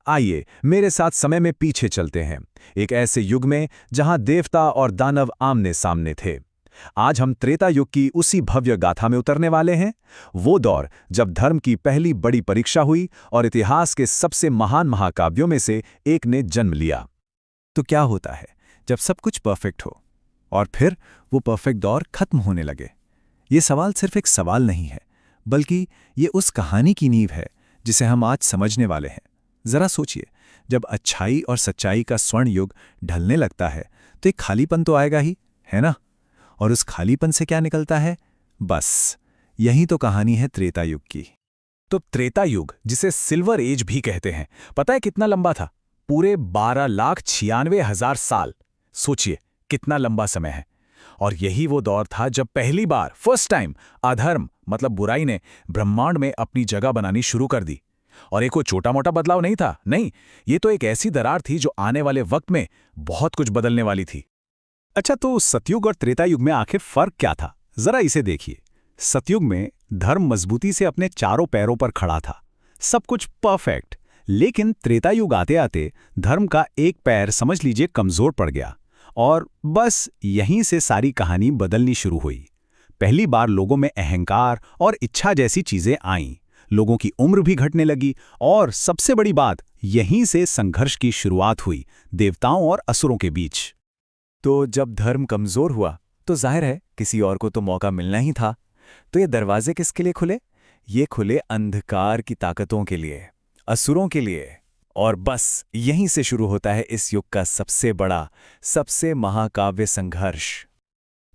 आइए मेरे साथ समय में पीछे चलते हैं, एक ऐसे युग में जहां देवता और दानव आमने सामने थे। आज हम त्रेता युग की उसी भव्य गाथा में उतरने वाले हैं, वो दौर जब धर्म की पहली बड़ी परीक्षा हुई और इतिहास के सबसे महान महाकाव्यों में से एक ने जन्म लिया। तो क्या होता है जब सब कुछ परफेक्ट हो और फिर वो परफेक्ट दौर खत्म होने लगे? ये सवाल सिर्फ एक सवाल नहीं है, बल्कि ये उस कहानी की नींव है जिसे हम आज समझने वाले हैं। जरा सोचिए, जब अच्छाई और सच्चाई का स्वर्ण युग ढलने लगता है तो एक खालीपन तो आएगा ही, है ना? और उस खालीपन से क्या निकलता है? बस यही तो कहानी है त्रेता युग की। तो त्रेता युग, जिसे सिल्वर एज भी कहते हैं, पता है कितना लंबा था? पूरे 12,96,000 साल। सोचिए कितना लंबा समय है। और यही वो दौर था जब पहली बार, फर्स्ट टाइम, अधर्म मतलब बुराई ने ब्रह्मांड में अपनी जगह बनानी शुरू कर दी। और एक वो छोटा मोटा बदलाव नहीं था, नहीं, ये तो एक ऐसी दरार थी जो आने वाले वक्त में बहुत कुछ बदलने वाली थी। अच्छा, तो सतयुग और त्रेता युग में आखिर फर्क क्या था? जरा इसे देखिए। सतयुग में धर्म मजबूती से अपने चारों पैरों पर खड़ा था, सब कुछ परफेक्ट। लेकिन त्रेता युग आते आते धर्म का एक पैर समझ लीजिए कमजोर पड़ गया, और बस यहीं से सारी कहानी बदलनी शुरू हुई। पहली बार लोगों में अहंकार और इच्छा जैसी चीजें आईं, लोगों की उम्र भी घटने लगी, और सबसे बड़ी बात, यहीं से संघर्ष की शुरुआत हुई देवताओं और असुरों के बीच। तो जब धर्म कमजोर हुआ तो जाहिर है किसी और को तो मौका मिलना ही था। तो ये दरवाजे किसके लिए खुले? ये खुले अंधकार की ताकतों के लिए, असुरों के लिए। और बस यहीं से शुरू होता है इस युग का सबसे बड़ा, सबसे महाकाव्य संघर्ष।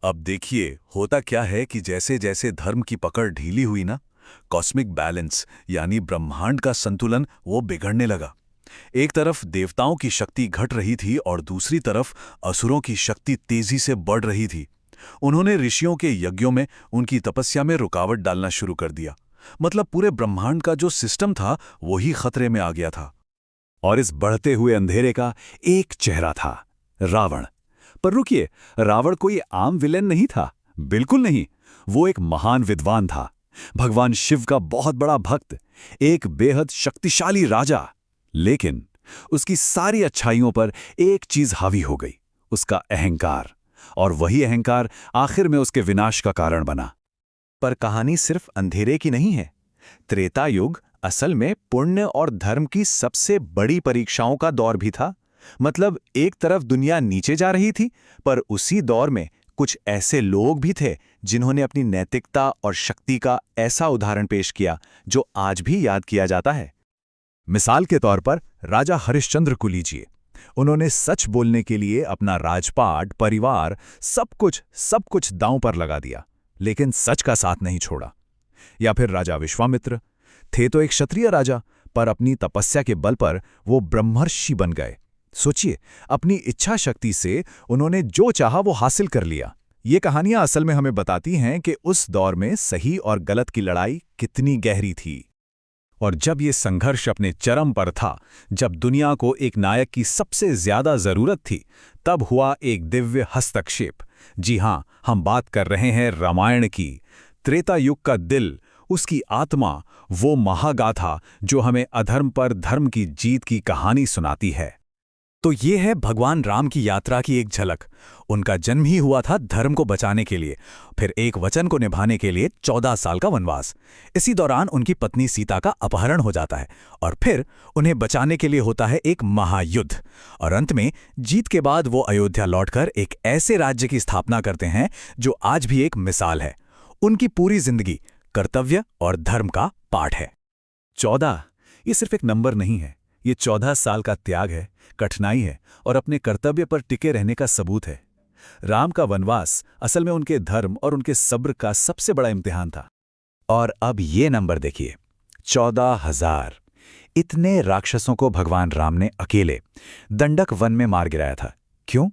अब देखिए, होता क्या है कि जैसे जैसे धर्म की पकड़ ढीली हुई ना, कॉस्मिक बैलेंस यानी ब्रह्मांड का संतुलन वो बिगड़ने लगा। एक तरफ देवताओं की शक्ति घट रही थी और दूसरी तरफ असुरों की शक्ति तेजी से बढ़ रही थी। उन्होंने ऋषियों के यज्ञों में, उनकी तपस्या में रुकावट डालना शुरू कर दिया। मतलब पूरे ब्रह्मांड का जो सिस्टम था वही खतरे में आ गया था। और इस बढ़ते हुए अंधेरे का एक चेहरा था, रावण। पर रुकिए, रावण कोई आम विलेन नहीं था, बिल्कुल नहीं। वो एक महान विद्वान था, भगवान शिव का बहुत बड़ा भक्त, एक बेहद शक्तिशाली राजा। लेकिन उसकी सारी अच्छाइयों पर एक चीज हावी हो गई, उसका अहंकार। और वही अहंकार आखिर में उसके विनाश का कारण बना। पर कहानी सिर्फ अंधेरे की नहीं है। त्रेता युग असल में पुण्य और धर्म की सबसे बड़ी परीक्षाओं का दौर भी था। मतलब एक तरफ दुनिया नीचे जा रही थी, पर उसी दौर में कुछ ऐसे लोग भी थे जिन्होंने अपनी नैतिकता और शक्ति का ऐसा उदाहरण पेश किया जो आज भी याद किया जाता है। मिसाल के तौर पर राजा हरिश्चंद्र को लीजिए। उन्होंने सच बोलने के लिए अपना राजपाट, परिवार, सब कुछ दांव पर लगा दिया, लेकिन सच का साथ नहीं छोड़ा। या फिर राजा विश्वामित्र थे तो एक क्षत्रिय राजा, पर अपनी तपस्या के बल पर वो ब्रह्मर्षि बन गए। सोचिए, अपनी इच्छा शक्ति से उन्होंने जो चाहा वो हासिल कर लिया। ये कहानियां असल में हमें बताती हैं कि उस दौर में सही और गलत की लड़ाई कितनी गहरी थी। और जब ये संघर्ष अपने चरम पर था, जब दुनिया को एक नायक की सबसे ज्यादा जरूरत थी, तब हुआ एक दिव्य हस्तक्षेप। जी हां, हम बात कर रहे हैं रामायण की। त्रेता युग का दिल, उसकी आत्मा, वो महागाथा जो हमें अधर्म पर धर्म की जीत की कहानी सुनाती है। तो ये है भगवान राम की यात्रा की एक झलक। उनका जन्म ही हुआ था धर्म को बचाने के लिए, फिर एक वचन को निभाने के लिए 14 साल का वनवास। इसी दौरान उनकी पत्नी सीता का अपहरण हो जाता है, और फिर उन्हें बचाने के लिए होता है एक महायुद्ध। और अंत में जीत के बाद वो अयोध्या लौटकर एक ऐसे राज्य की स्थापना करते हैं जो आज भी एक मिसाल है। उनकी पूरी जिंदगी कर्तव्य और धर्म का पाठ है। 14 ये सिर्फ एक नंबर नहीं है, ये 14 साल का त्याग है, कठिनाई है, और अपने कर्तव्य पर टिके रहने का सबूत है। राम का वनवास असल में उनके धर्म और उनके सब्र का सबसे बड़ा इम्तिहान था। और अब ये नंबर देखिए, 14,000। इतने राक्षसों को भगवान राम ने अकेले दंडक वन में मार गिराया था। क्यों?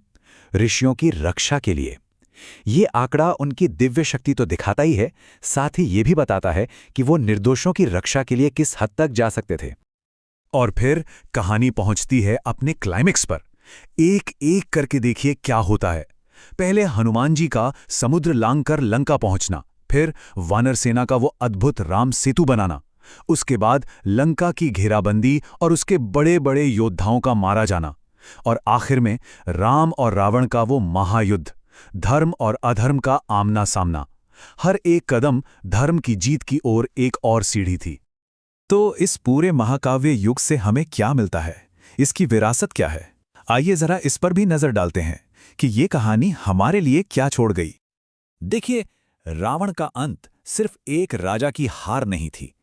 ऋषियों की रक्षा के लिए। ये आंकड़ा उनकी दिव्य शक्ति तो दिखाता ही है, साथ ही ये भी बताता है कि वो निर्दोषों की रक्षा के लिए किस हद तक जा सकते थे। और फिर कहानी पहुंचती है अपने क्लाइमेक्स पर। एक एक करके देखिए क्या होता है। पहले हनुमान जी का समुद्र लांघकर लंका पहुंचना, फिर वानर सेना का वो अद्भुत राम सेतु बनाना, उसके बाद लंका की घेराबंदी और उसके बड़े बड़े योद्धाओं का मारा जाना, और आखिर में राम और रावण का वो महायुद्ध, धर्म और अधर्म का आमना सामना। हर एक कदम धर्म की जीत की ओर एक और सीढ़ी थी। तो इस पूरे महाकाव्य युग से हमें क्या मिलता है, इसकी विरासत क्या है? आइए जरा इस पर भी नजर डालते हैं कि ये कहानी हमारे लिए क्या छोड़ गई। देखिए, रावण का अंत सिर्फ एक राजा की हार नहीं थी।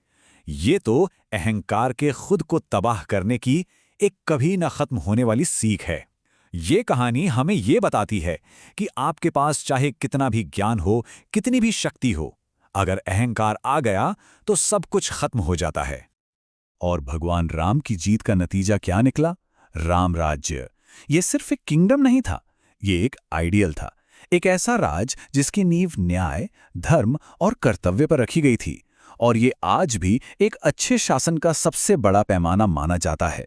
ये तो अहंकार के खुद को तबाह करने की एक कभी न खत्म होने वाली सीख है। ये कहानी हमें ये बताती है कि आपके पास चाहे कितना भी ज्ञान हो, कितनी भी शक्ति हो, अगर अहंकार आ गया तो सब कुछ खत्म हो जाता है। और भगवान राम की जीत का नतीजा क्या निकला? राम राज्य। ये सिर्फ एक किंगडम नहीं था, ये एक आइडियल था, एक ऐसा राज जिसकी नींव न्याय, धर्म और कर्तव्य पर रखी गई थी, और ये आज भी एक अच्छे शासन का सबसे बड़ा पैमाना माना जाता है।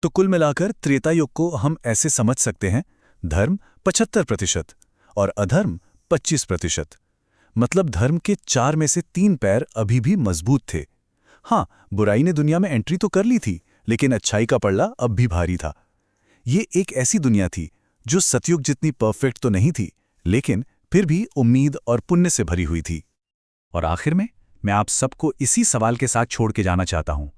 तो कुल मिलाकर त्रेता युग को हम ऐसे समझ सकते हैं, धर्म 75% और अधर्म 25%। मतलब धर्म के 4 में से 3 पैर अभी भी मजबूत थे। हाँ, बुराई ने दुनिया में एंट्री तो कर ली थी, लेकिन अच्छाई का पल्ला अब भी भारी था। ये एक ऐसी दुनिया थी जो सतयुग जितनी परफेक्ट तो नहीं थी, लेकिन फिर भी उम्मीद और पुण्य से भरी हुई थी। और आखिर में मैं आप सबको इसी सवाल के साथ छोड़ के जाना चाहता हूं,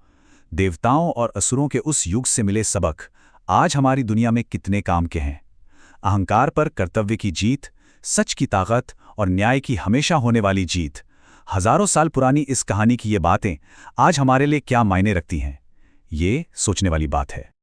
देवताओं और असुरों के उस युग से मिले सबक आज हमारी दुनिया में कितने काम के हैं? अहंकार पर कर्तव्य की जीत, सच की ताकत और न्याय की हमेशा होने वाली जीत। हजारों साल पुरानी इस कहानी की ये बातें आज हमारे लिए क्या मायने रखती हैं? ये सोचने वाली बात है।